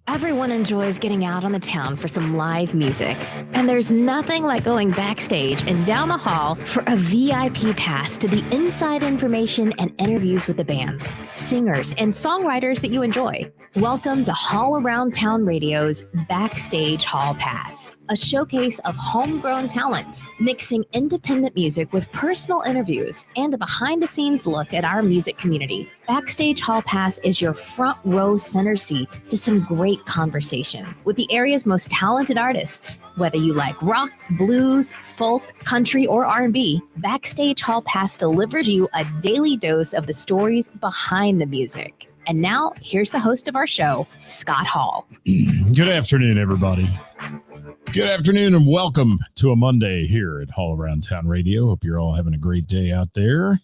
Everyone enjoys getting out on the town for some live music. And there's nothing like going backstage and down the hall for a VIP pass to the inside information and interviews with the bands, singers, and songwriters that you enjoy. Welcome to Hall Around Town Radio's Backstage Hall Pass, a showcase of homegrown talent, mixing independent music with personal interviews and a behind-the-scenes look at our music community. Backstage Hall Pass is your front row center seat to some great conversation with the area's most talented artists. Whether you like rock, blues, folk, country, or R&B, Backstage Hall Pass delivers you a daily dose of the stories behind the music. And now, here's the host of our show, Scott Hall. Good afternoon, everybody. Good afternoon and welcome to a Monday here at Hall Around Town Radio. Hope you're all having a great day out there.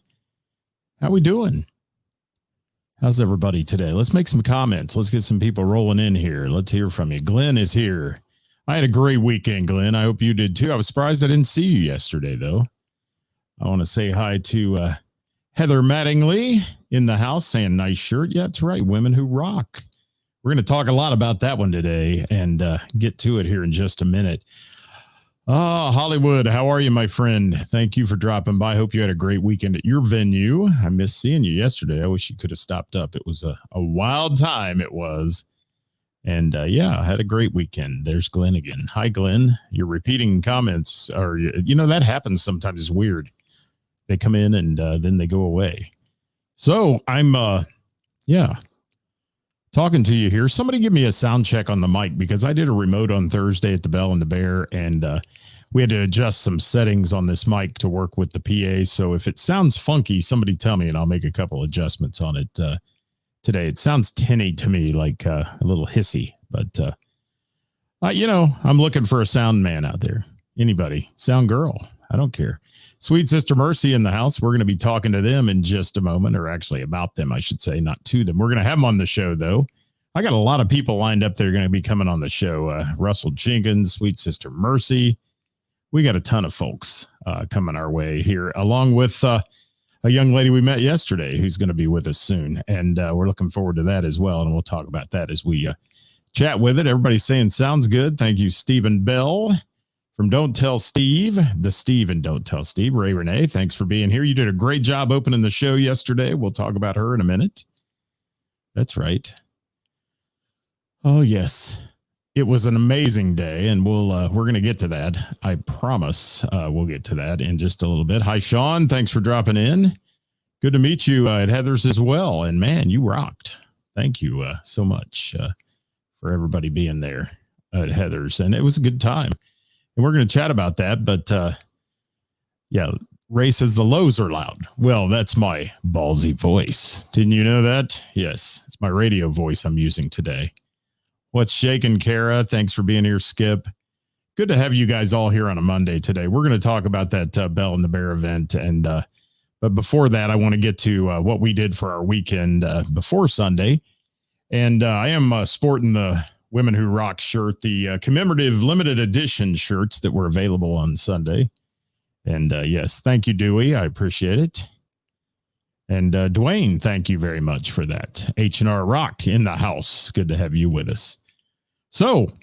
How we doing? How's everybody today? Let's make some comments. Let's get some people rolling in here. Let's hear from you. Glenn is here. I had a great weekend, Glenn. I hope you did too. I was surprised I didn't see you yesterday, though. I want to say hi to Heather Mattingly in the house saying nice shirt. Yeah, that's right. Women who rock. We're going to talk a lot about that one today and get to it here in just a minute. Hollywood, how are you, my friend? Thank you for dropping by. Hope you had a great weekend at your venue. I missed seeing you yesterday. I wish you could have stopped up. It was a wild time. It was. And yeah, I had a great weekend. There's Glenn again. Hi, Glenn. You're repeating comments. Or, you know, that happens sometimes. It's weird. They come in and then they go away. So I'm, talking to you here. Somebody give me a sound check on the mic because I did a remote on Thursday at the Bell and the Bear, and we had to adjust some settings on this mic to work with the PA. So if it sounds funky, somebody tell me and I'll make a couple adjustments on it today. It sounds tinny to me, like a little hissy, but you know, I'm looking for a sound man out there. Anybody, sound girl. I don't care. Sweet Sister Mercy in the house. We're going to be talking to them in just a moment, or actually about them, I should say, not to them. We're going to have them on the show, though. I got a lot of people lined up that are going to be coming on the show. Russell Jenkins, Sweet Sister Mercy. We got a ton of folks coming our way here, along with a young lady we met yesterday who's going to be with us soon. And we're looking forward to that as well. And we'll talk about that as we chat with it. Everybody's saying sounds good. Thank you, Stephen Bell. From Don't Tell Steve, the Steve and Don't Tell Steve, Ray Renee, thanks for being here. You did a great job opening the show yesterday. We'll talk about her in a minute. That's right. Oh, yes. It was an amazing day, and we're going to get to that. I promise we'll get to that in just a little bit. Hi, Sean. Thanks for dropping in. Good to meet you at Heather's as well. And, man, you rocked. Thank you so much for everybody being there at Heather's. And it was a good time. And we're going to chat about that, but yeah, Ray says the lows are loud. Well, that's my ballsy voice. Didn't you know that? Yes, it's my radio voice I'm using today. What's shaking, Kara? Thanks for being here, Skip. Good to have you guys all here on a Monday today. We're going to talk about that Bell and the Bear event, and but before that, I want to get to what we did for our weekend before Sunday, and I am sporting the Women Who Rock shirt, the commemorative limited edition shirts that were available on Sunday. And yes, thank you, Dewey. I appreciate it. And Dwayne, thank you very much for that. H&R Rock in the house. Good to have you with us. So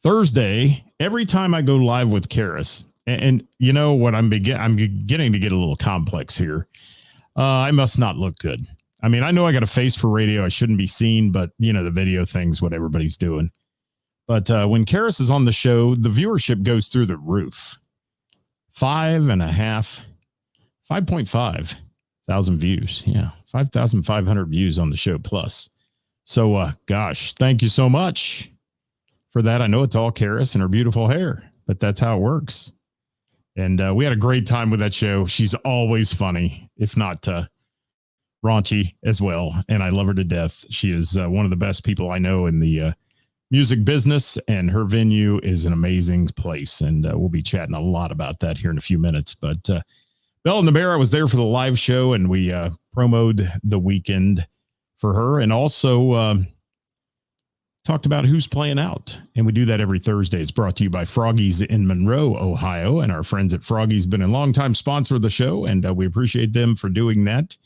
Thursday, every time I go live with Karis, and you know what, I'm beginning to get a little complex here. I must not look good. I mean, I know I got a face for radio. I shouldn't be seen, but, you know, the video thing's what everybody's doing. But when Karis is on the show, the viewership goes through the roof. 5.5 thousand views. Yeah, 5,500 views on the show plus. So, gosh, thank you so much for that. I know it's all Karis and her beautiful hair, but that's how it works. And we had a great time with that show. She's always funny, if not raunchy as well, and I love her to death. She is one of the best people I know in the music business, and her venue is an amazing place, and we'll be chatting a lot about that here in a few minutes. But Bell and the Bear, I was there for the live show, and we promoted the weekend for her, and also talked about who's playing out, and we do that every Thursday. It's brought to you by Froggy's in Monroe, Ohio, and our friends at Froggy's been a longtime sponsor of the show, and we appreciate them for doing that.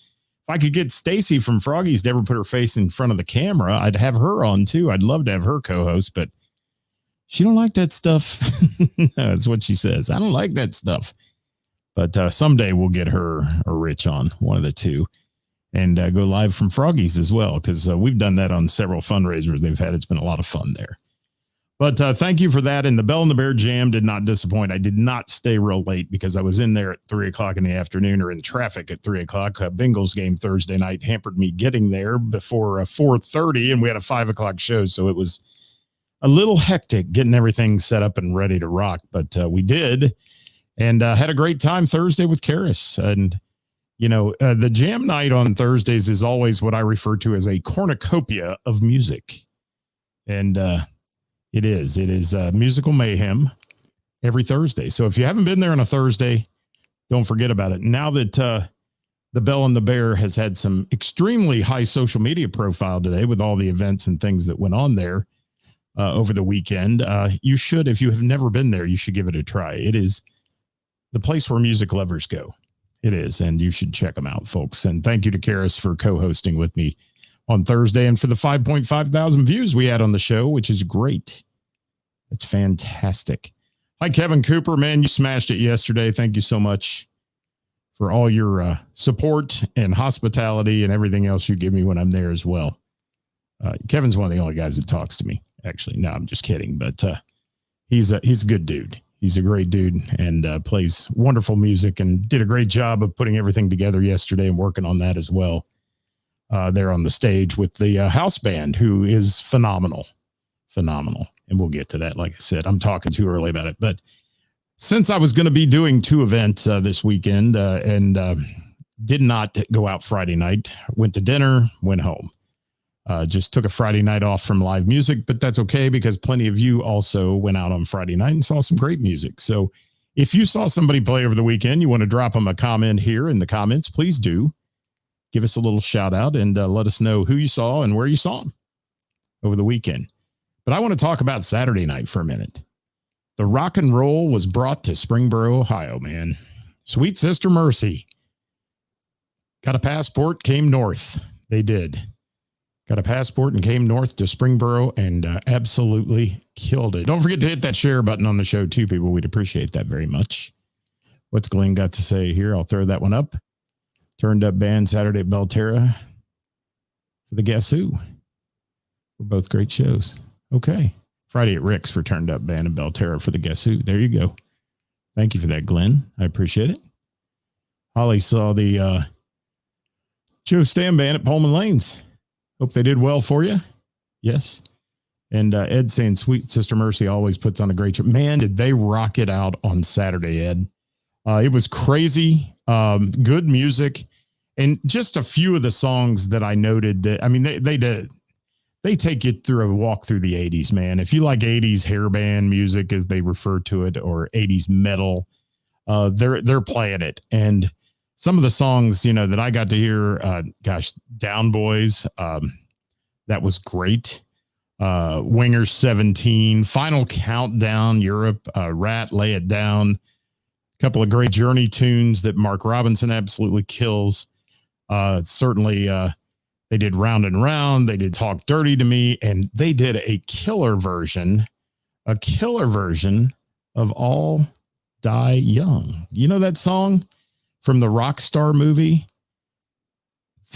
I could get Stacy from Froggy's to ever put her face in front of the camera, I'd have her on too. I'd love to have her co-host, but she don't like that stuff. That's what she says. I don't like that stuff. But someday we'll get her or Rich on, one of the two, and go live from Froggy's as well, because we've done that on several fundraisers they've had. It's been a lot of fun there. But thank you for that. And the Bell and the Bear Jam did not disappoint. I did not stay real late because I was in there at 3 o'clock in the afternoon, or in traffic at 3 o'clock. Bengals game Thursday night hampered me getting there before 4:30, and we had a 5 o'clock show. So it was a little hectic getting everything set up and ready to rock. But we did, and had a great time Thursday with Karis. And, you know, the jam night on Thursdays is always what I refer to as a cornucopia of music. And, It is musical mayhem every Thursday. So if you haven't been there on a Thursday, don't forget about it. Now that the Bell and the Bear has had some extremely high social media profile today with all the events and things that went on there over the weekend, you should, if you have never been there, you should give it a try. It is the place where music lovers go. It is, and you should check them out, folks. And thank you to Karis for co-hosting with me on Thursday, and for the 5.5 thousand views we had on the show, which is great. It's fantastic. Hi, Kevin Cooper. Man, you smashed it yesterday. Thank you so much for all your support and hospitality and everything else you give me when I'm there as well. Kevin's one of the only guys that talks to me, actually. No, I'm just kidding. But he's a good dude. He's a great dude, and plays wonderful music, and did a great job of putting everything together yesterday and working on that as well. There on the stage with the house band, who is phenomenal. And we'll get to that. Like I said, I'm talking too early about it. But since I was going to be doing 2 events this weekend and did not go out Friday night, went to dinner, went home. Just took a Friday night off from live music, but that's okay because plenty of you also went out on Friday night and saw some great music. So if you saw somebody play over the weekend, you want to drop them a comment here in the comments, please do. Give us a little shout out and let us know who you saw and where you saw them over the weekend. But I want to talk about Saturday night for a minute. The rock and roll was brought to Springboro, Ohio, man. Sweet Sister Mercy. Got a passport, came north. They did. Got a passport and came north to Springboro and absolutely killed it. Don't forget to hit that share button on the show too, people. We'd appreciate that very much. What's Glenn got to say here? I'll throw that one up. Turned Up Band Saturday at Belterra for the Guess Who. Were both great shows. Okay. Friday at Rick's for Turned Up Band and Belterra for the Guess Who. There you go. Thank you for that, Glenn. I appreciate it. Holly saw the Joe Stam Band at Pullman Lanes. Hope they did well for you. Yes. And Ed saying Sweet Sister Mercy always puts on a great show. Man, did they rock it out on Saturday, Ed. It was crazy. Good music. And just a few of the songs that I noted that, I mean, they did. They take you through a walk through the 80s, man. If you like 80s hair band music, as they refer to it, or 80s metal, they're playing it. And some of the songs, you know, that I got to hear, Down Boys, that was great. Wingers 17, Final Countdown, Europe, Rat, Lay It Down. A couple of great Journey tunes that Mark Robinson absolutely kills. Certainly, they did Round and Round. They did Talk Dirty to Me, and they did a killer version of All Die Young. You know that song from the Rockstar movie?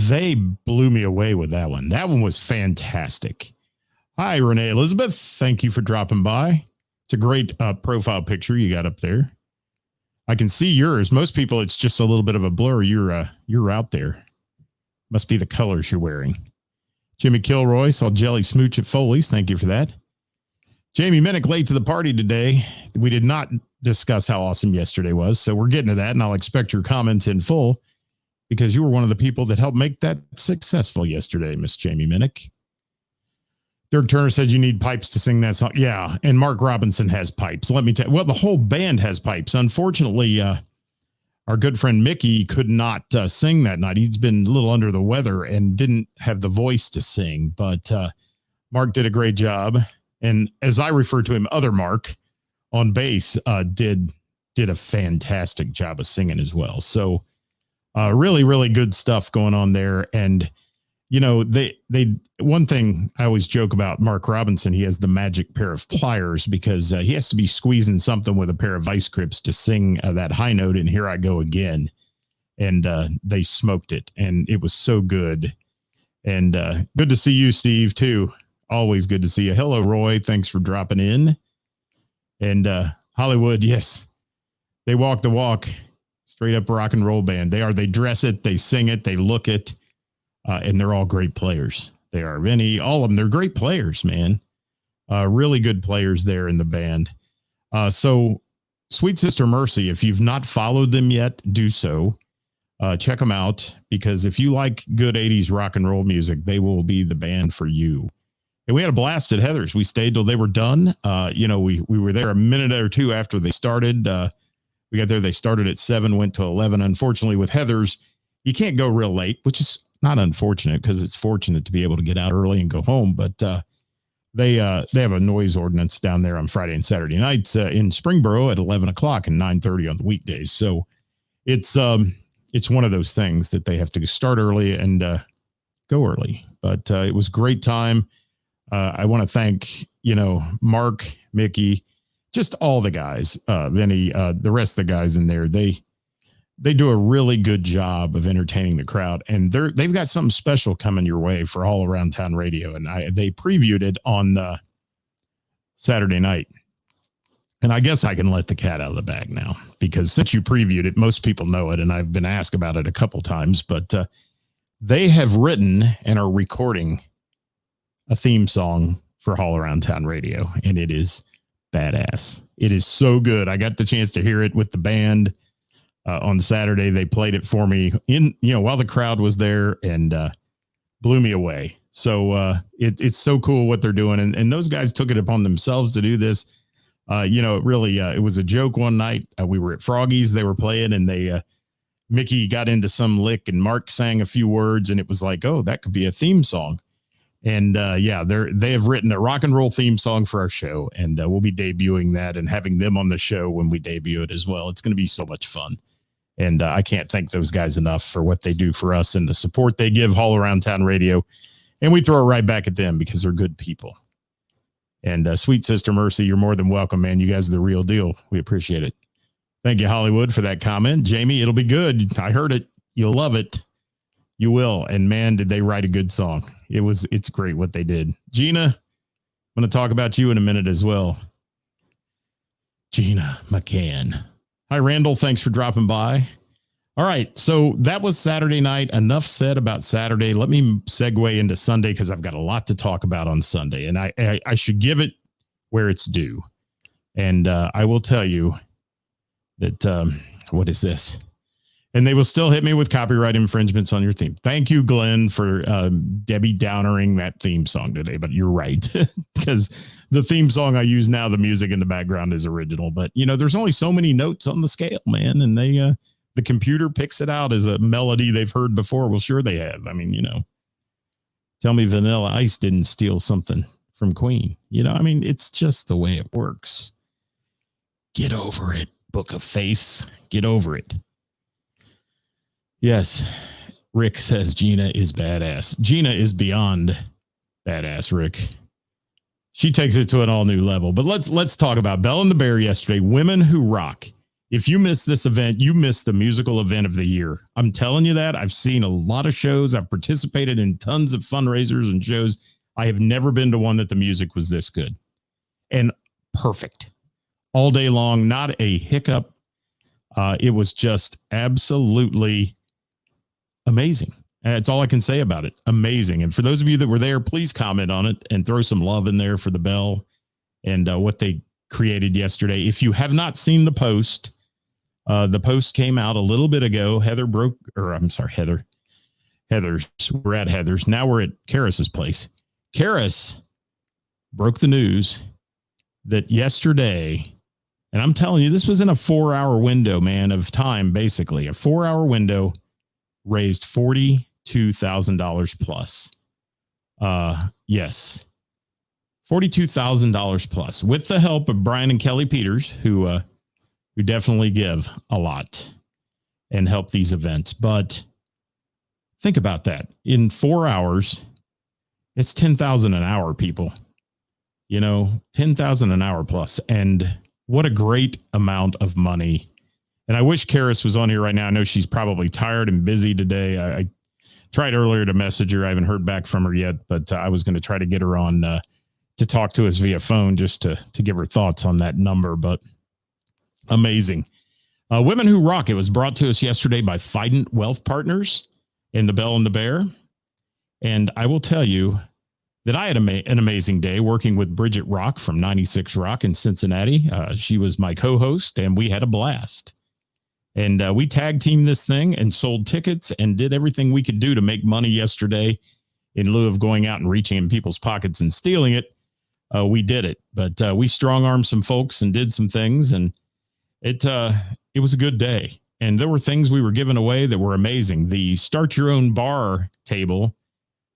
They blew me away with that one. That one was fantastic. Hi, Renee Elizabeth. Thank you for dropping by. It's a great profile picture you got up there. I can see yours. Most people, it's just a little bit of a blur. You're out there. Must be the colors you're wearing. Jimmy Kilroy saw Jelly Smooch at Foley's. Thank you for that. Jamie Minnick late to the party today. We did not discuss how awesome yesterday was, so we're getting to that, and I'll expect your comments in full because you were one of the people that helped make that successful yesterday, Miss Jamie Minnick. Dirk Turner said you need pipes to sing that song. Yeah, and Mark Robinson has pipes. Let me tell you. Well, the whole band has pipes. Unfortunately, our good friend Mickey could not sing that night. He's been a little under the weather and didn't have the voice to sing, but Mark did a great job. And as I refer to him, other Mark on bass did a fantastic job of singing as well. So Really, really good stuff going on there. And, you know, one thing I always joke about Mark Robinson, he has the magic pair of pliers because he has to be squeezing something with a pair of vice grips to sing that high note. And Here I Go Again. And they smoked it. And it was so good. And good to see you, Steve, too. Always good to see you. Hello, Roy. Thanks for dropping in. And Hollywood, yes, they walk the walk. Straight up rock and roll band. They dress it, they sing it, they look it, and they're all great players. They are. All of them, they're great players, man. Really good players there in the band. So Sweet Sister Mercy, if you've not followed them yet, do so. Check them out, because if you like good 80s rock and roll music, they will be the band for you. And we had a blast at Heather's. We stayed till they were done. We were there a minute or two after they started. We got there. They started at 7, went to 11. Unfortunately, with Heather's, you can't go real late, which is not unfortunate because it's fortunate to be able to get out early and go home. But they have a noise ordinance down there on Friday and Saturday nights in Springboro at 11 o'clock and 9:30 on the weekdays. So it's one of those things that they have to start early and go early. But it was a great time. I want to thank, Mark, Mickey, just all the guys, Vinny, the rest of the guys in there. They do a really good job of entertaining the crowd, and they've got something special coming your way for All Around Town Radio. And they previewed it on Saturday night. And I guess I can let the cat out of the bag now, because since you previewed it, most people know it. And I've been asked about it a couple times, but they have written and are recording a theme song for All Around Town Radio. And it is badass. It is so good. I got the chance to hear it with the band on Saturday. They played it for me while the crowd was there, and blew me away. So it's so cool what they're doing. And those guys took it upon themselves to do this. It was a joke one night. We were at Froggy's, they were playing, and Mickey got into some lick and Mark sang a few words, and it was like, oh, that could be a theme song. And they have written a rock and roll theme song for our show, and we'll be debuting that and having them on the show when we debut it as well. It's going to be so much fun. And I can't thank those guys enough for what they do for us and the support they give All Around Town Radio. And we throw it right back at them because they're good people. And Sweet Sister Mercy, you're more than welcome, man. You guys are the real deal. We appreciate it. Thank you, Hollywood, for that comment. Jamie, it'll be good. I heard it. You'll love it. You will. And man, did they write a good song. It's great what they did. Gina, I'm going to talk about you in a minute as well. Gina McCann. Hi, Randall. Thanks for dropping by. All right. So that was Saturday night. Enough said about Saturday. Let me segue into Sunday, because I've got a lot to talk about on Sunday, and I should give it where it's due. And I will tell you that, what is this? And they will still hit me with copyright infringements on your theme. Thank you, Glenn, for Debbie Downering that theme song today. But you're right, because the theme song I use now, the music in the background is original. But, there's only so many notes on the scale, man. And the computer picks it out as a melody they've heard before. Well, sure they have. I mean, tell me Vanilla Ice didn't steal something from Queen. It's just the way it works. Get over it, Book of Face. Get over it. Yes, Rick says Gina is badass. Gina is beyond badass, Rick. She takes it to an all new level. But let's talk about Belle and the Bear yesterday. Women Who Rock. If you missed this event, you missed the musical event of the year. I'm telling you that. I've seen a lot of shows. I've participated in tons of fundraisers and shows. I have never been to one that the music was this good and perfect all day long. Not a hiccup. It was just absolutely amazing. That's all I can say about it. Amazing. And for those of you that were there, please comment on it and throw some love in there for the Bell and what they created yesterday. If you have not seen the post came out a little bit ago. Heather's. We're at Heather's. Now we're at Karis's place. Karis broke the news that yesterday, and I'm telling you, this was in a 4-hour window, man, of time, basically. A 4-hour window, raised $42,000 plus. Yes. $42,000 plus, with the help of Brian and Kelly Peters, who definitely give a lot. and help these events. But think about that. In 4 hours, it's $10,000 an hour, people. You know, $10,000 an hour plus. And what a great amount of money. And I wish Karis was on here right now. I know she's probably tired and busy today. I tried earlier to message her. I haven't heard back from her yet, but I was going to try to get her on to talk to us via phone just to give her thoughts on that number. But amazing. Women Who Rock. It was brought to us yesterday by Fident Wealth Partners in the Bell and the Bear. And I will tell you that I had an amazing day working with Bridget Rock from 96 Rock in Cincinnati. She was my co-host, and we had a blast. And we tag teamed this thing and sold tickets and did everything we could do to make money yesterday in lieu of going out and reaching in people's pockets and stealing it. We did it, but we strong-armed some folks and did some things, and it was a good day. And there were things we were giving away that were amazing. The Start Your Own Bar table,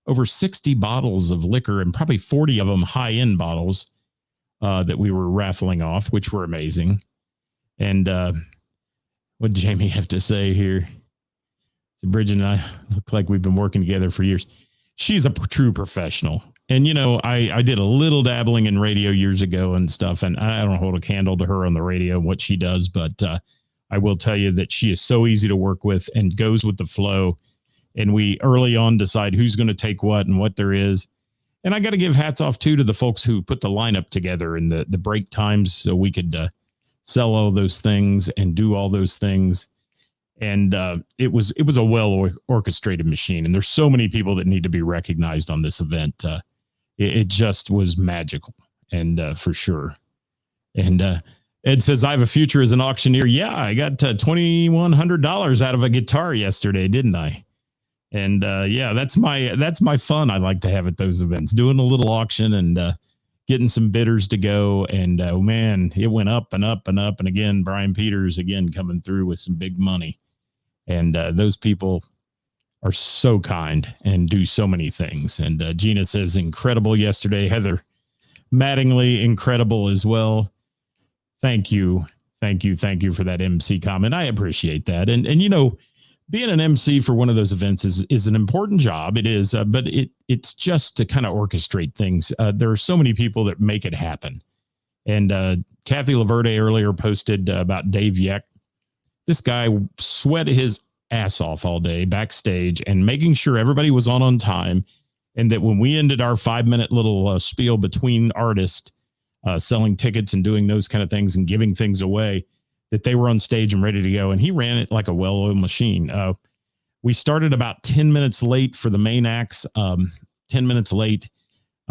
over 60 bottles of liquor and probably 40 of them high-end bottles that we were raffling off, which were amazing. And what did Jamie have to say here? So Bridget and I look like we've been working together for years. She's a true professional. And, you know, I did a little dabbling in radio years ago and stuff, and I don't hold a candle to her on the radio and what she does, but I will tell you that she is so easy to work with and goes with the flow. And we early on decide who's going to take what and what there is. And I got to give hats off, too, to the folks who put the lineup together and the break times so we could sell all those things and do all those things. And it was a well orchestrated machine. And there's so many people that need to be recognized on this event. It just was magical, and for sure. And Ed says, I have a future as an auctioneer. Yeah, I got $2,100 out of a guitar yesterday, didn't I? And yeah, that's my fun I like to have at those events, doing a little auction and getting some bidders to go. And man, it went up and up and up. And again, Brian Peters again coming through with some big money. And those people are so kind and do so many things. And Gina says, incredible yesterday. Heather Mattingly, incredible as well. Thank you. Thank you. Thank you for that MC comment. I appreciate that. And you know, being an MC for one of those events is an important job. It is, but it's just to kind of orchestrate things. There are so many people that make it happen. And Kathy Laverde earlier posted about Dave Yeck. This guy sweat his ass off all day backstage and making sure everybody was on time. And that when we ended our 5-minute little spiel between artists selling tickets and doing those kind of things and giving things away, that they were on stage and ready to go. And he ran it like a well-oiled machine. We started about 10 minutes late for the main acts, 10 minutes late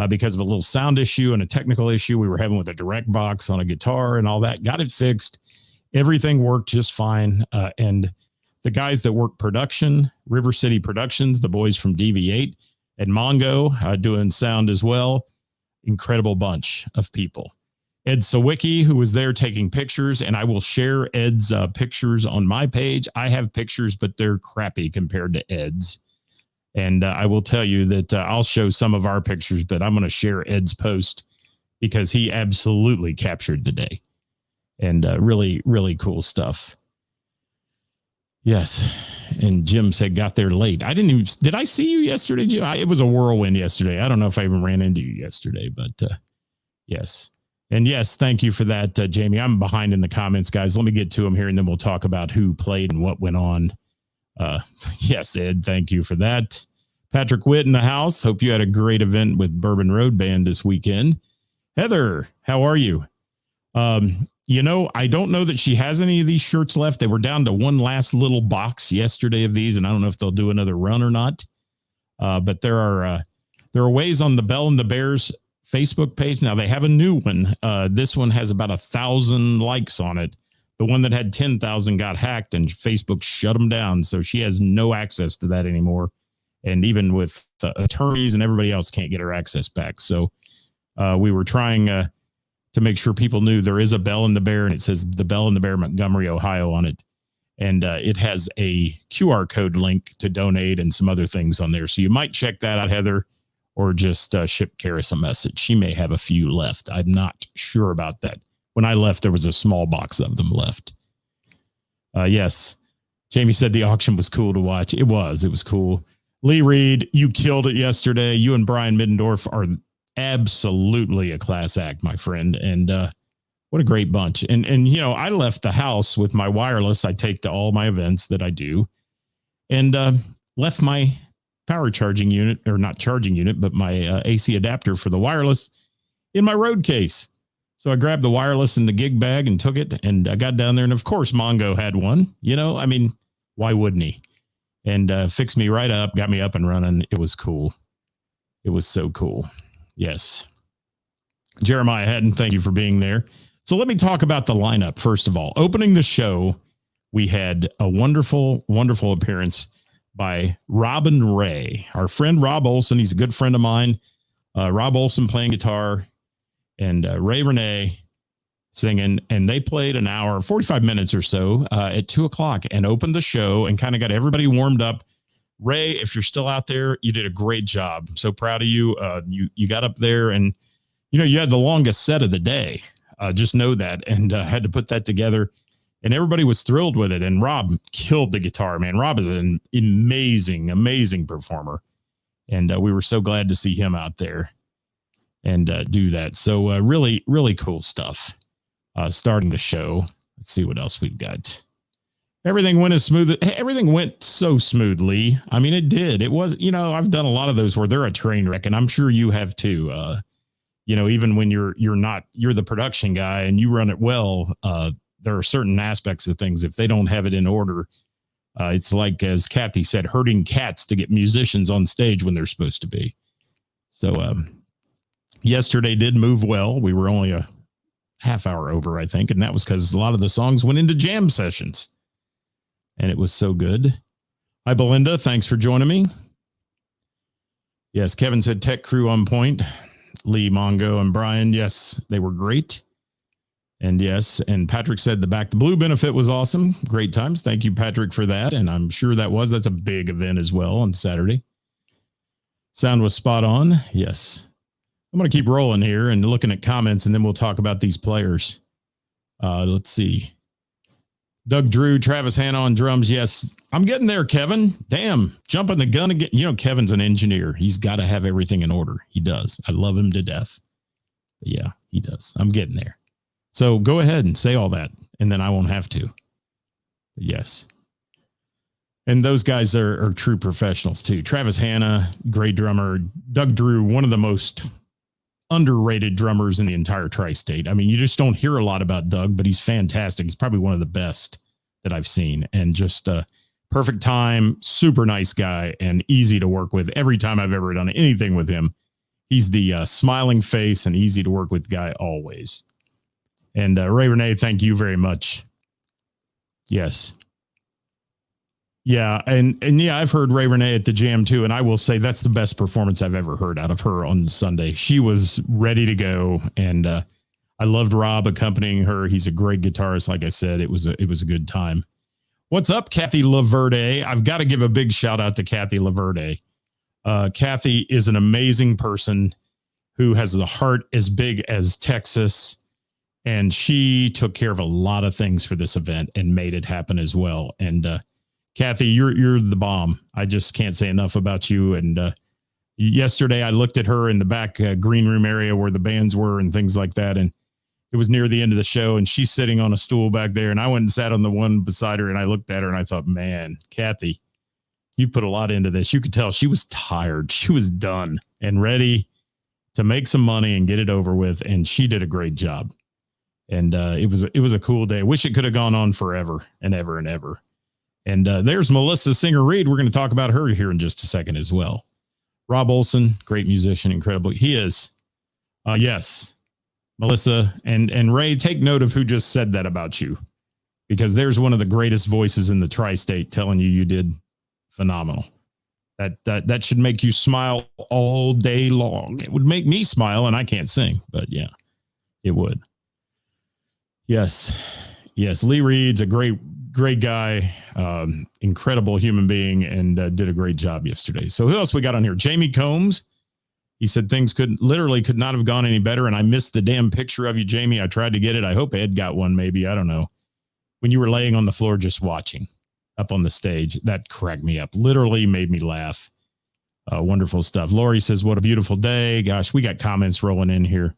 because of a little sound issue and a technical issue we were having with a direct box on a guitar and all that. Got it fixed. Everything worked just fine. And the guys that work production, River City Productions, the boys from DV8 and Mongo doing sound as well. Incredible bunch of people. Ed Sawicki, who was there taking pictures, and I will share Ed's pictures on my page. I have pictures, but they're crappy compared to Ed's. And I will tell you that I'll show some of our pictures, but I'm going to share Ed's post because he absolutely captured the day. And really, really cool stuff. Yes. And Jim said, got there late. Did I see you yesterday, Jim? It was a whirlwind yesterday. I don't know if I even ran into you yesterday, but yes. And yes, thank you for that, Jamie. I'm behind in the comments, guys. Let me get to them here, and then we'll talk about who played and what went on. Yes, Ed, thank you for that. Patrick Witt in the house. Hope you had a great event with Bourbon Road Band this weekend. Heather, how are you? You know, I don't know that she has any of these shirts left. They were down to one last little box yesterday of these, and I don't know if they'll do another run or not. But there are ways on the Bell and the Bears Facebook page. Now they have a new one. This one has about 1,000 likes on it. The one that had 10,000 got hacked and Facebook shut them down. So she has no access to that anymore. And even with the attorneys and everybody else can't get her access back. So we were trying to make sure people knew there is a Bell and the Bear, and it says the Bell and the Bear, Montgomery, Ohio on it. And it has a QR code link to donate and some other things on there. So you might check that out, Heather, or just ship Karis a message. She may have a few left. I'm not sure about that. When I left, there was a small box of them left. Yes. Jamie said the auction was cool to watch. It was cool. Lee Reed, you killed it yesterday. You and Brian Middendorf are absolutely a class act, my friend. And what a great bunch. And I left the house with my wireless I take to all my events that I do, and left my power charging unit, or not charging unit, but my AC adapter for the wireless in my road case. So I grabbed the wireless in the gig bag and took it, and I got down there. And of course, Mongo had one, why wouldn't he? And fixed me right up, got me up and running. It was cool. It was so cool. Yes. Jeremiah Haddon, thank you for being there. So let me talk about the lineup. First of all, opening the show, we had a wonderful, wonderful appearance by Robin Ray, our friend Rob Olson. He's a good friend of mine. Rob Olson playing guitar, and Ray Renee singing, and they played an hour, 45 minutes or so at 2:00 and opened the show and kind of got everybody warmed up. Ray, if you're still out there, you did a great job. I'm so proud of you. You got up there, and you had the longest set of the day. Just know that, and had to put that together, and everybody was thrilled with it. And Rob killed the guitar, man. Rob is an amazing, amazing performer, and we were so glad to see him out there and do that. So really, really cool stuff. Starting the show. Let's see what else we've got. Everything went as smooth. Everything went so smoothly. I mean, it did. It was, I've done a lot of those where they're a train wreck, and I'm sure you have too. Even when you're the production guy and you run it well, there are certain aspects of things. If they don't have it in order, it's like, as Kathy said, herding cats to get musicians on stage when they're supposed to be. So yesterday did move well. We were only a half hour over, I think. And that was because a lot of the songs went into jam sessions, and it was so good. Hi, Belinda. Thanks for joining me. Yes. Kevin said tech crew on point. Lee, Mongo, and Brian. Yes, they were great. And yes. And Patrick said the Back to Blue benefit was awesome. Great times. Thank you, Patrick, for that. And I'm sure that's a big event as well on Saturday. Sound was spot on. Yes. I'm going to keep rolling here and looking at comments, and then we'll talk about these players. Let's see. Doug Drew, Travis Hanna on drums. Yes, I'm getting there, Kevin. Damn, jumping the gun again. Kevin's an engineer. He's got to have everything in order. He does. I love him to death. But yeah, he does. I'm getting there. So go ahead and say all that, and then I won't have to. But yes. And those guys are true professionals too. Travis Hanna, great drummer. Doug Drew, one of the most underrated drummers in the entire tri-state. I mean, you just don't hear a lot about Doug, but he's fantastic. He's probably one of the best that I've seen, and just perfect time, super nice guy, and easy to work with. Every time I've ever done anything with him, he's the smiling face and easy to work with guy always. And Ray Renee, thank you very much. Yes. Yeah, and yeah, I've heard Ray Renee at the jam too, and I will say that's the best performance I've ever heard out of her on Sunday. She was ready to go, and I loved Rob accompanying her. He's a great guitarist. Like I said, it was a good time. What's up, Kathy Laverde? I've got to give a big shout out to Kathy Laverde. Kathy is an amazing person who has the heart as big as Texas, and she took care of a lot of things for this event and made it happen as well. And Kathy, you're the bomb. I just can't say enough about you. And yesterday I looked at her in the back green room area where the bands were and things like that. And it was near the end of the show, and she's sitting on a stool back there. And I went and sat on the one beside her, and I looked at her and I thought, man, Kathy, you've put a lot into this. You could tell she was tired. She was done and ready to make some money and get it over with. And she did a great job. And it was a cool day. Wish it could have gone on forever and ever and ever. And there's Melissa Singer-Reed. We're going to talk about her here in just a second as well. Rob Olson, great musician, incredible. He is. Yes, Melissa and Ray, take note of who just said that about you, because there's one of the greatest voices in the tri-state telling you did phenomenal. That should make you smile all day long. It would make me smile, and I can't sing, but yeah, it would. Yes. Lee Reed's a great guy, incredible human being, and did a great job yesterday. So who else we got on here? Jamie Combs. He said things could not have gone any better. And I missed the damn picture of you, Jamie. I tried to get it. I hope Ed got one, maybe. I don't know. When you were laying on the floor just watching. up on the stage. That cracked me up. Literally made me laugh. Wonderful stuff. Lori says, what a beautiful day. Gosh, we got comments rolling in here.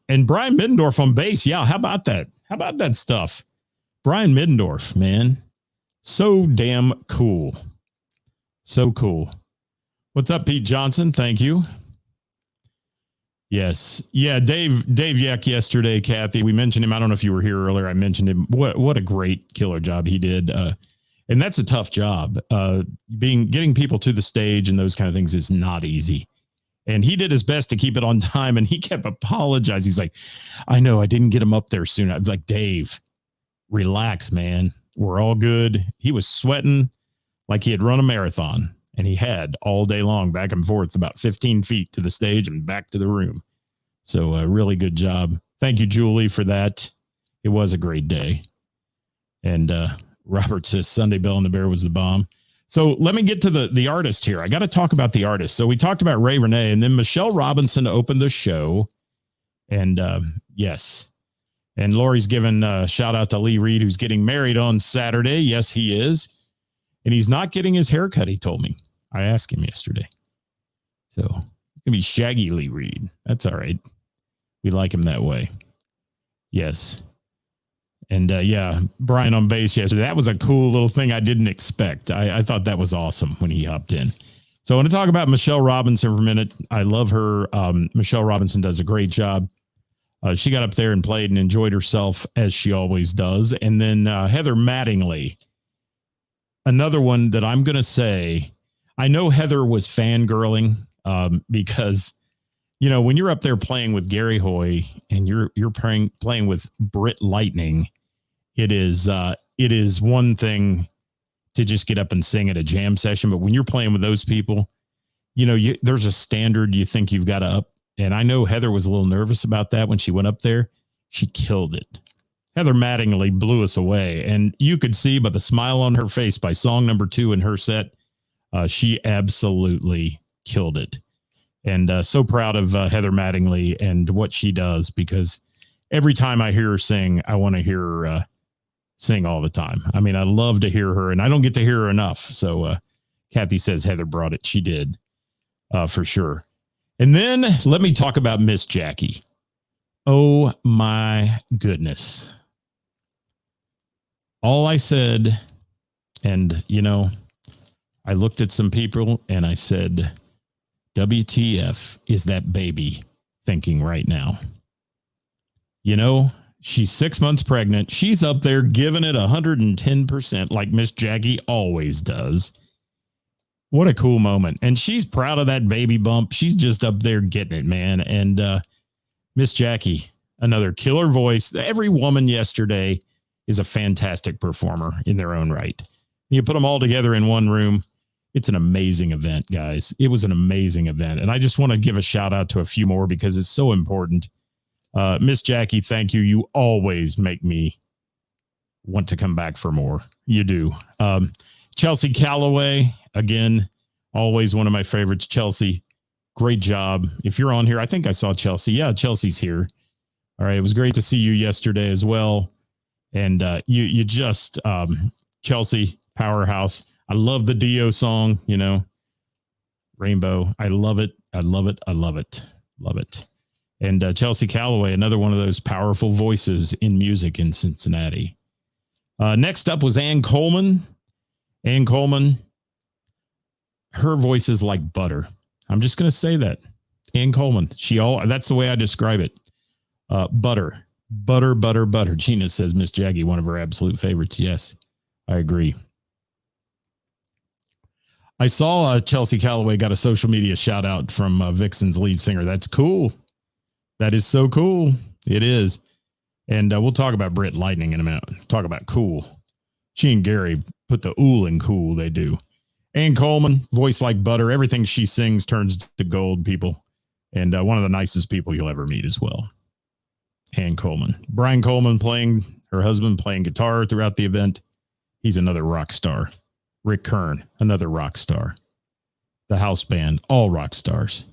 And Brian Middendorf on bass. Yeah, how about that? How about that stuff? Brian Middendorf, man. So damn cool. So cool. What's up, Pete Johnson? Thank you. Yes. Yeah, Dave Yeck yesterday, Kathy. We mentioned him. I don't know if you were here earlier. I mentioned him. What a great killer job he did. And that's a tough job. Getting people to the stage and those kind of things is not easy. And he did his best to keep it on time, and he kept apologizing. He's like, I know I didn't get him up there soon. I was like, Dave, relax, man. We're all good. He was sweating like he had run a marathon, and he had all day long, back and forth, about 15 feet to the stage and back to the room. So a really good job. Thank you, Julie, for that. It was a great day. And Robert says Sunday Bell and the Bear was the bomb. So let me get to the artist here. I got to talk about the artist. So we talked about Ray Renee, and then Michelle Robinson opened the show. And yes. And Lori's given a shout out to Lee Reed, who's getting married on Saturday. Yes, he is. And he's not getting his haircut, he told me. I asked him yesterday. So it's going to be Shaggy Lee Reed. That's all right. We like him that way. Yes. And yeah, Brian on bass yesterday. That was a cool little thing I didn't expect. I thought that was awesome when he hopped in. So I want to talk about Michelle Robinson for a minute. I love her. Michelle Robinson does a great job. She got up there and played and enjoyed herself, as she always does. And then Heather Mattingly, another one that I'm going to say, I know Heather was fangirling because, you know, when you're up there playing with Gary Hoy and you're playing with Britt Lightning, it is one thing to just get up and sing at a jam session. But when you're playing with those people, you know, there's a standard you think you've got to up. And I know Heather was a little nervous about that when she went up there. She killed it. Heather Mattingly blew us away. And you could see by the smile on her face by song number 2 in her set, she absolutely killed it. And so proud of Heather Mattingly and what she does, because every time I hear her sing, I want to hear her sing all the time. I mean, I love to hear her, and I don't get to hear her enough. So Kathy says Heather brought it. She did, for sure. And then let me talk about Miss Jackie. Oh, my goodness. All I said, and, you know, I looked at some people and I said, WTF is that baby thinking right now? You know, she's 6 months pregnant. She's up there giving it 110% like Miss Jackie always does. What a cool moment. And she's proud of that baby bump. She's just up there getting it, man. And Miss Jackie, another killer voice. Every woman yesterday is a fantastic performer in their own right. You put them all together in one room. It's an amazing event, guys. It was an amazing event. And I just want to give a shout out to a few more because it's so important. Miss Jackie, thank you. You always make me want to come back for more. You do. Chelsea Calloway, again, always one of my favorites. Chelsea, great job. If you're on here, I think I saw Chelsea. Yeah, Chelsea's here. All right. It was great to see you yesterday as well. And you just, Chelsea, powerhouse. I love the Dio song, you know, Rainbow. I love it. I love it. I love it. Love it. And Chelsea Calloway, another one of those powerful voices in music in Cincinnati. Next up was Ann Coleman. Ann Coleman, her voice is like butter. I'm just going to say that. Ann Coleman, that's the way I describe it. Butter, butter, butter, butter. Gina says Miss Jackie, one of her absolute favorites. Yes, I agree. I saw Chelsea Calloway got a social media shout out from Vixen's lead singer. That's cool. That is so cool. It is. And we'll talk about Britt Lightning in a minute. Talk about cool. She and Gary put the ool in cool. They do. Ann Coleman, voice like butter. Everything she sings turns to gold, people. And one of the nicest people you'll ever meet as well. Ann Coleman. Brian Coleman her husband playing guitar throughout the event. He's another rock star. Rick Kern, another rock star. The house band, all rock stars.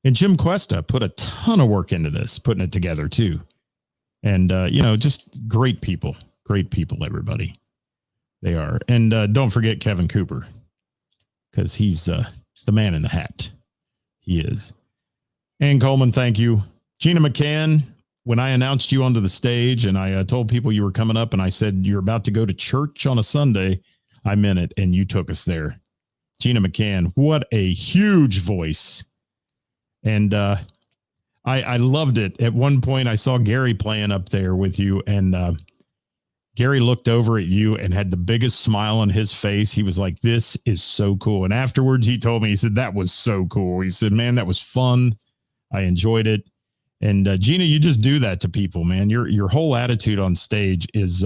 And Jim Cuesta put a ton of work into this, putting it together too. And, you know, just great people, everybody. They are. And don't forget Kevin Cooper, because he's the man in the hat. He is. And Coleman, thank you. Gina McCann, when I announced you onto the stage and I told people you were coming up and I said you're about to go to church on a Sunday, I meant it, and you took us there. Gina McCann, what a huge voice. And I loved it. At one point, I saw Gary playing up there with you, and Gary looked over at you and had the biggest smile on his face. He was like, this is so cool. And afterwards, he told me, he said, that was so cool. He said, man, that was fun. I enjoyed it. And Gina, you just do that to people, man. Your whole attitude on stage is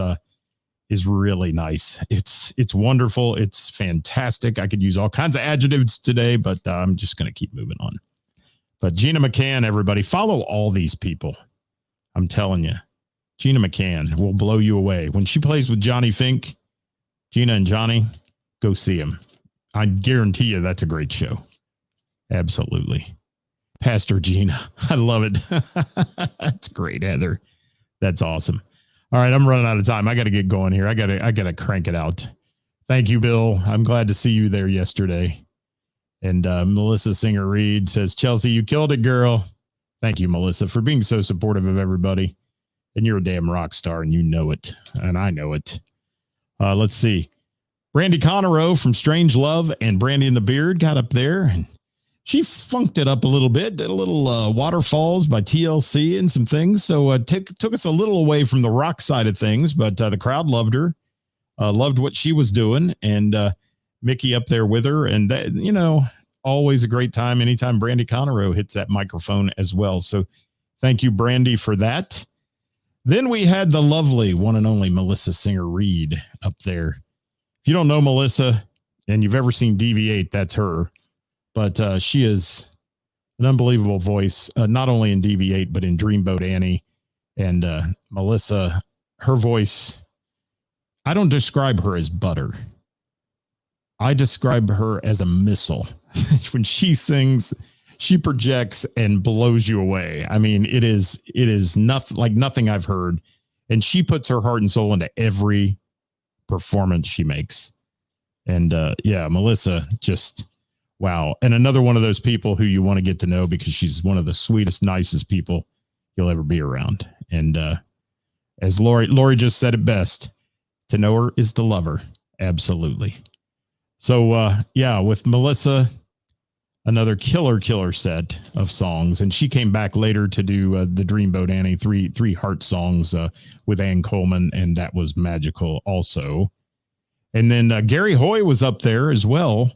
really nice. It's wonderful. It's fantastic. I could use all kinds of adjectives today, but I'm just going to keep moving on. But Gina McCann, everybody, follow all these people. I'm telling you, Gina McCann will blow you away. When she plays with Johnny Fink, Gina and Johnny, go see him. I guarantee you that's a great show. Absolutely. Pastor Gina, I love it. That's great, Heather. That's awesome. All right, I'm running out of time. I got to get going here. I got to crank it out. Thank you, Bill. I'm glad to see you there yesterday. And Melissa Singer Reed says, Chelsea, you killed it, girl. Thank you, Melissa, for being so supportive of everybody. And you're a damn rock star, and you know it. And I know it. Let's see. Brandy Connerow from Strange Love and Brandy and the Beard got up there, and she funked it up a little bit, did a little Waterfalls by TLC and some things. So took us a little away from the rock side of things, but the crowd loved her, loved what she was doing, and Mickey up there with her. And, always a great time anytime Brandy Connerow hits that microphone as well. So thank you, Brandy, for that. Then we had the lovely one and only Melissa Singer Reed up there. If you don't know Melissa and you've ever seen DV8, that's her. But she is an unbelievable voice, not only in DV8, but in Dreamboat Annie. And Melissa, her voice, I don't describe her as butter. I describe her as a missile. When she sings, she projects and blows you away. I mean, it is nothing like nothing I've heard. And she puts her heart and soul into every performance she makes. And Melissa, just wow. And another one of those people who you want to get to know because she's one of the sweetest, nicest people you'll ever be around. And as Lori just said it best, to know her is to love her. Absolutely. So, with Melissa, another killer set of songs. And she came back later to do the Dreamboat Annie, three heart songs with Ann Coleman. And that was magical also. And then Gary Hoy was up there as well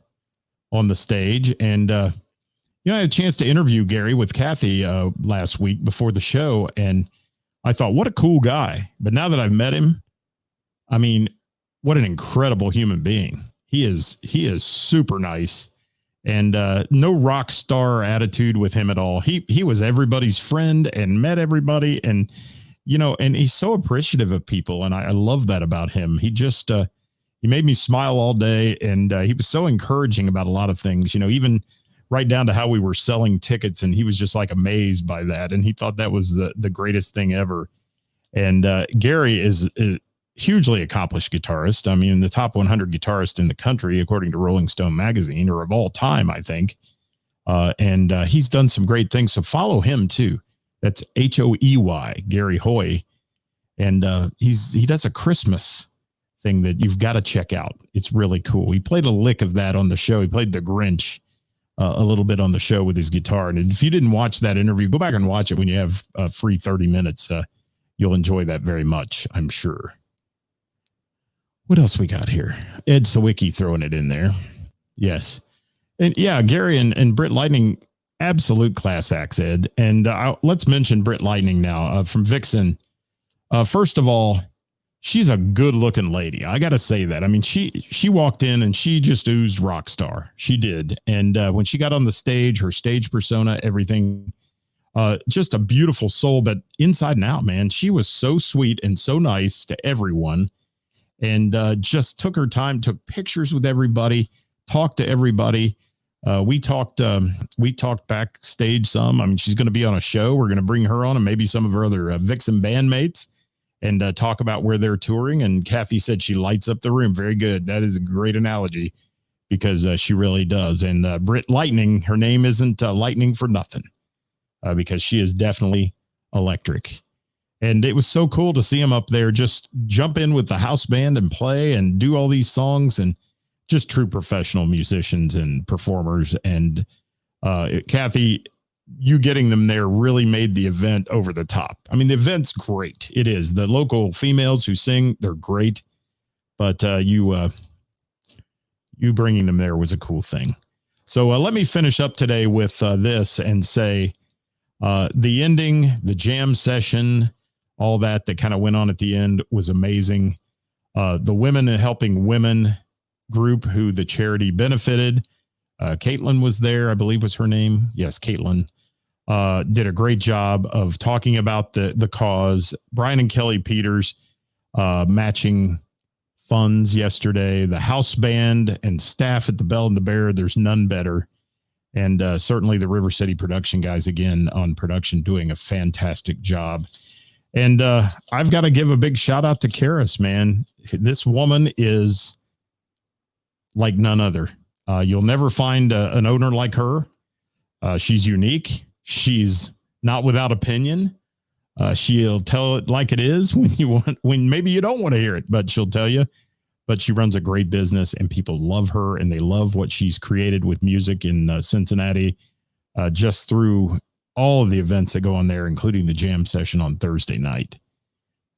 on the stage. And, I had a chance to interview Gary with Kathy last week before the show. And I thought, what a cool guy. But now that I've met him, I mean, what an incredible human being. He is super nice, and no rock star attitude with him at all. He was everybody's friend and met everybody, and and he's so appreciative of people, and I love that about him. He just he made me smile all day, and he was so encouraging about a lot of things. Even right down to how we were selling tickets, and he was just like amazed by that, and he thought that was the greatest thing ever. And Gary is hugely accomplished guitarist. I mean, the top 100 guitarist in the country, according to Rolling Stone magazine, or of all time, I think. And he's done some great things. So follow him too. That's Hoey, Gary Hoy. And he does a Christmas thing that you've got to check out. It's really cool. He played a lick of that on the show. He played the Grinch a little bit on the show with his guitar. And if you didn't watch that interview, go back and watch it when you have a free 30 minutes. You'll enjoy that very much, I'm sure. What else we got here? Ed Sawicki throwing it in there. Yes. And Gary and Britt Lightning, absolute class acts, Ed. And let's mention Britt Lightning now from Vixen. First of all, she's a good looking lady. I got to say that. I mean, she walked in and she just oozed rock star. She did. And when she got on the stage, her stage persona, everything, just a beautiful soul, but inside and out, man, she was so sweet and so nice to everyone. And just took her time, took pictures with everybody, talked to everybody. We talked backstage some. I mean, she's going to be on a show. We're going to bring her on and maybe some of her other Vixen bandmates. and talk about where they're touring. And Kathy said she lights up the room. Very good. That is a great analogy because she really does. And Britt Lightning, her name isn't Lightning for nothing because she is definitely electric. And it was so cool to see them up there just jump in with the house band and play and do all these songs, and just true professional musicians and performers. And Kathy, you getting them there really made the event over the top. I mean, the event's great. It is. The local females who sing, they're great. But you bringing them there was a cool thing. So let me finish up today with this and say the ending, the jam session, all that kind of went on at the end was amazing. The Women Helping Women group who the charity benefited, Caitlin was there, I believe was her name. Yes, Caitlin did a great job of talking about the cause. Brian and Kelly Peters matching funds yesterday. The house band and staff at the Bell and the Bear, there's none better. And certainly the River City production guys again on production doing a fantastic job. And I've got to give a big shout out to Karis, man. This woman is like none other. You'll never find an owner like her. She's unique. She's not without opinion. She'll tell it like it is when maybe you don't want to hear it, but she'll tell you. But she runs a great business and people love her and they love what she's created with music in Cincinnati, just through all of the events that go on there, including the jam session on Thursday night.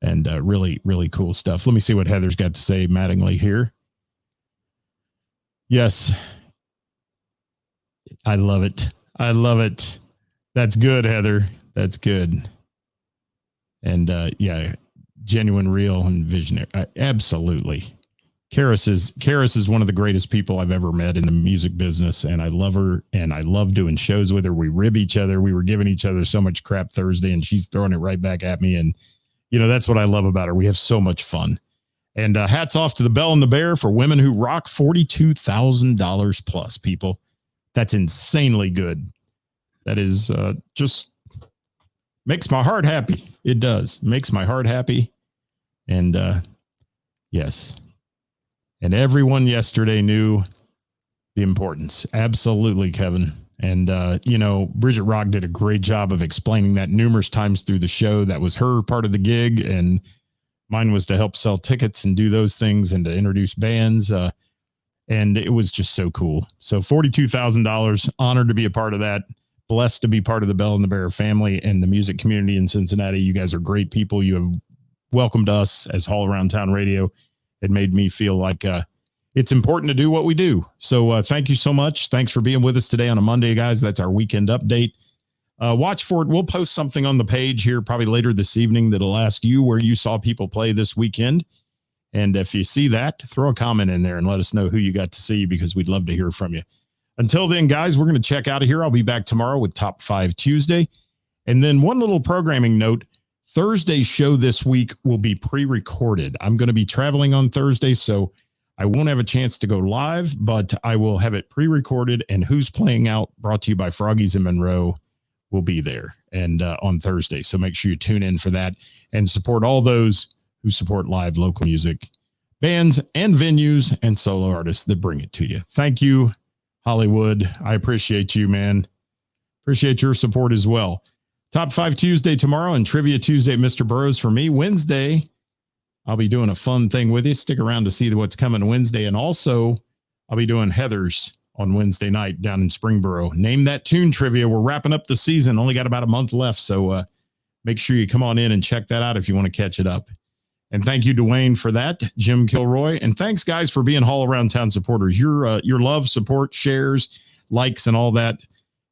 And really, really cool stuff. Let me see what Heather's got to say, Mattingly here. Yes. I love it. I love it. That's good, Heather. That's good. And yeah, genuine, real, and visionary. Absolutely. Karis is one of the greatest people I've ever met in the music business, and I love her, and I love doing shows with her. We rib each other. We were giving each other so much crap Thursday, and she's throwing it right back at me. And, you know, that's what I love about her. We have so much fun. And hats off to the Bell and the Bear for Women Who Rock, $42,000 plus, people. That's insanely good. That is just makes my heart happy. It does. Makes my heart happy. And yes. And everyone yesterday knew the importance. Absolutely, Kevin. And, you know, Bridget Rock did a great job of explaining that numerous times through the show. That was her part of the gig. And mine was to help sell tickets and do those things and to introduce bands. And it was just so cool. So $42,000, honored to be a part of that. Blessed to be part of the Bell and the Bear family and the music community in Cincinnati. You guys are great people. You have welcomed us as All Around Town Radio. It made me feel like it's important to do what we do. So thank you so much. Thanks for being with us today on a Monday, guys. That's our weekend update. Watch for it. We'll post something on the page here probably later this evening that'll ask you where you saw people play this weekend. And if you see that, throw a comment in there and let us know who you got to see, because we'd love to hear from you. Until then, guys, we're going to check out of here. I'll be back tomorrow with Top 5 Tuesday. And then one little programming note. Thursday's show this week will be pre-recorded. I'm going to be traveling on Thursday, so I won't have a chance to go live, but I will have it pre-recorded. And Who's Playing Out, brought to you by Froggies in Monroe, will be there and on Thursday. So make sure you tune in for that and support all those who support live local music, bands and venues and solo artists that bring it to you. Thank you, Hollywood. I appreciate you, man. Appreciate your support as well. Top 5 Tuesday tomorrow and Trivia Tuesday, Mr. Burrows for me. Wednesday, I'll be doing a fun thing with you. Stick around to see what's coming Wednesday. And also, I'll be doing Heather's on Wednesday night down in Springboro. Name That Tune Trivia. We're wrapping up the season. Only got about a month left. So make sure you come on in and check that out if you want to catch it up. And thank you, Dwayne, for that. Jim Kilroy. And thanks, guys, for being All Around Town supporters. Your love, support, shares, likes, and all that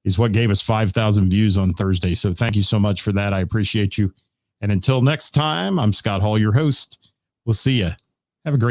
is what gave us 5,000 views on Thursday. So thank you so much for that. I appreciate you. And until next time, I'm Scott Hall, your host. We'll see you. Have a great